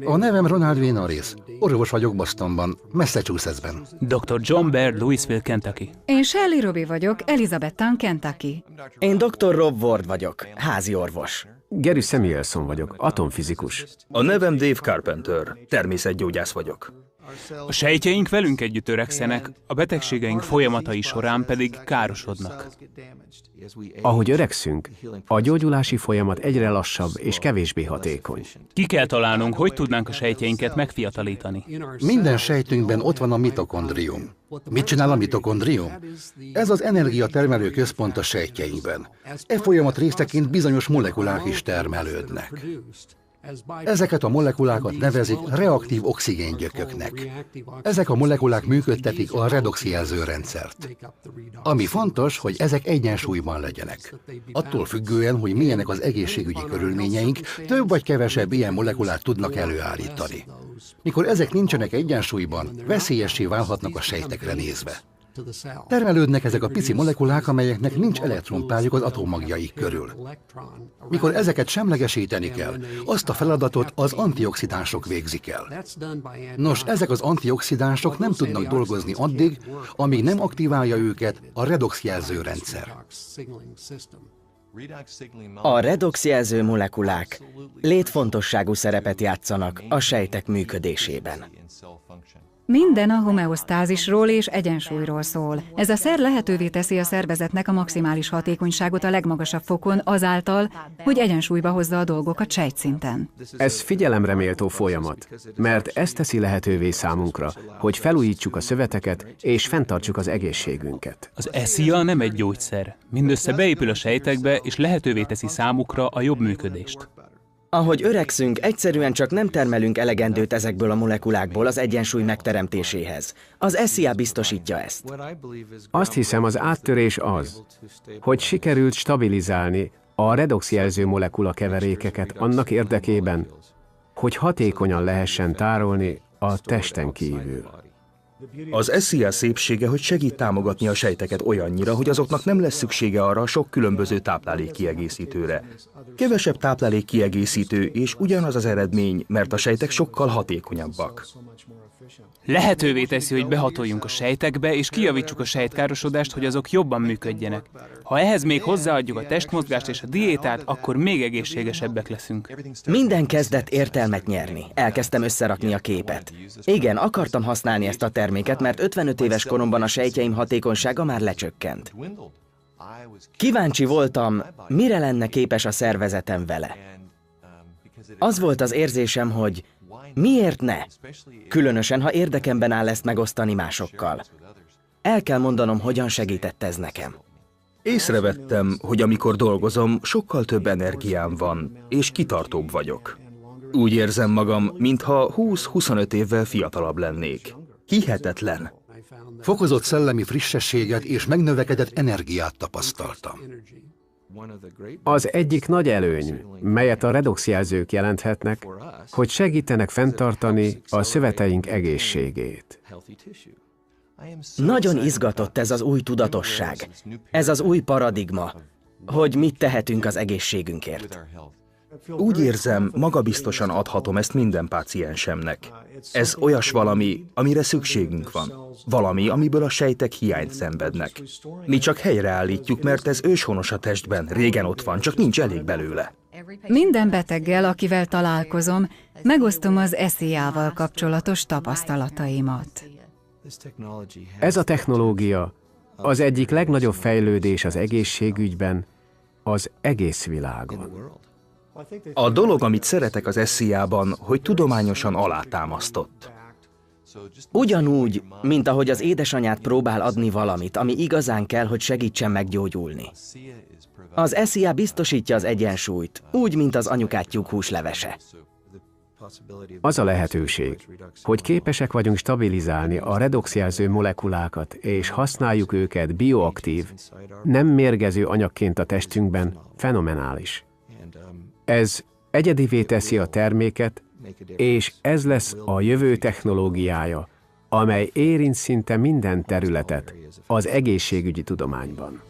A nevem Ronald W. Norris. Orvos vagyok Bostonban, Massachusettsben. Dr. John Baird, Louisville, Kentucky. Én Shelley Robbie vagyok, Elizabethtown, Kentucky. Én dr. Rob Ward vagyok, házi orvos. Gary Samuelson vagyok, atomfizikus. A nevem Dave Carpenter, természetgyógyász vagyok. A sejtjeink velünk együtt öregszenek, a betegségeink folyamatai során pedig károsodnak. Ahogy öregszünk, a gyógyulási folyamat egyre lassabb és kevésbé hatékony. Ki kell találnunk, hogy tudnánk a sejtjeinket megfiatalítani. Minden sejtünkben ott van a mitokondrium. Mit csinál a mitokondrium? Ez az energiatermelő központ a sejtjeinkben. E folyamat részeként bizonyos molekulák is termelődnek. Ezeket a molekulákat nevezik reaktív oxigéngyököknek. Ezek a molekulák működtetik a redoxjelzőrendszert. Ami fontos, hogy ezek egyensúlyban legyenek. Attól függően, hogy milyenek az egészségügyi körülményeink, több vagy kevesebb ilyen molekulát tudnak előállítani. Mikor ezek nincsenek egyensúlyban, veszélyessé válhatnak a sejtekre nézve. Termelődnek ezek a pici molekulák, amelyeknek nincs elektronpárjuk az atommagjaik körül. Mikor ezeket semlegesíteni kell, azt a feladatot az antioxidánsok végzik el. Nos, ezek az antioxidánsok nem tudnak dolgozni addig, amíg nem aktiválja őket a redoxjelzőrendszer. A redoxjelző molekulák létfontosságú szerepet játszanak a sejtek működésében. Minden a homeosztázisról és egyensúlyról szól. Ez a szer lehetővé teszi a szervezetnek a maximális hatékonyságot a legmagasabb fokon azáltal, hogy egyensúlyba hozza a dolgokat sejtszinten. Ez figyelemre méltó folyamat, mert ez teszi lehetővé számunkra, hogy felújítsuk a szöveteket és fenntartsuk az egészségünket. Az SZIA nem egy gyógyszer. Mindössze beépül a sejtekbe és lehetővé teszi számukra a jobb működést. Ahogy öregszünk, egyszerűen csak nem termelünk elegendőt ezekből a molekulákból az egyensúly megteremtéséhez. Az SZIA biztosítja ezt. Azt hiszem, az áttörés az, hogy sikerült stabilizálni a redoxjelző molekula keverékeket annak érdekében, hogy hatékonyan lehessen tárolni a testen kívül. Az SZIA szépsége, hogy segít támogatni a sejteket olyannyira, hogy azoknak nem lesz szüksége arra sok különböző táplálékkiegészítőre. Kevesebb táplálékkiegészítő és ugyanaz az eredmény, mert a sejtek sokkal hatékonyabbak. Lehetővé teszi, hogy behatoljunk a sejtekbe, és kijavítsuk a sejtkárosodást, hogy azok jobban működjenek. Ha ehhez még hozzáadjuk a testmozgást és a diétát, akkor még egészségesebbek leszünk. Minden kezdet értelmet nyerni. Elkezdtem összerakni a képet. Igen, akartam használni ezt a terméket, mert 55 éves koromban a sejtjeim hatékonysága már lecsökkent. Kíváncsi voltam, mire lenne képes a szervezetem vele. Az volt az érzésem, hogy miért ne? Különösen, ha érdekemben áll ezt megosztani másokkal. El kell mondanom, hogyan segített ez nekem. Észrevettem, hogy amikor dolgozom, sokkal több energiám van, és kitartóbb vagyok. Úgy érzem magam, mintha 20-25 évvel fiatalabb lennék. Hihetetlen. Fokozott szellemi frissességet és megnövekedett energiát tapasztaltam. Az egyik nagy előny, melyet a redoxjelzők jelenthetnek, hogy segítenek fenntartani a szöveteink egészségét. Nagyon izgatott ez az új tudatosság, ez az új paradigma, hogy mit tehetünk az egészségünkért. Úgy érzem, magabiztosan adhatom ezt minden páciensemnek. Ez olyas valami, amire szükségünk van. Valami, amiből a sejtek hiányt szenvednek. Mi csak helyreállítjuk, mert ez őshonos a testben, régen ott van, csak nincs elég belőle. Minden beteggel, akivel találkozom, megosztom az SZIA-val kapcsolatos tapasztalataimat. Ez a technológia az egyik legnagyobb fejlődés az egészségügyben az egész világon. A dolog, amit szeretek az SZIA-ban, hogy tudományosan alátámasztott. Ugyanúgy, mint ahogy az édesanyád próbál adni valamit, ami igazán kell, hogy segítsen meggyógyulni. Az SZIA biztosítja az egyensúlyt, úgy, mint az anyukátjuk húslevese. Az a lehetőség, hogy képesek vagyunk stabilizálni a redoxjelző molekulákat, és használjuk őket bioaktív, nem mérgező anyagként a testünkben, fenomenális. Ez egyedivé teszi a terméket, és ez lesz a jövő technológiája, amely érint szinte minden területet az egészségügyi tudományban.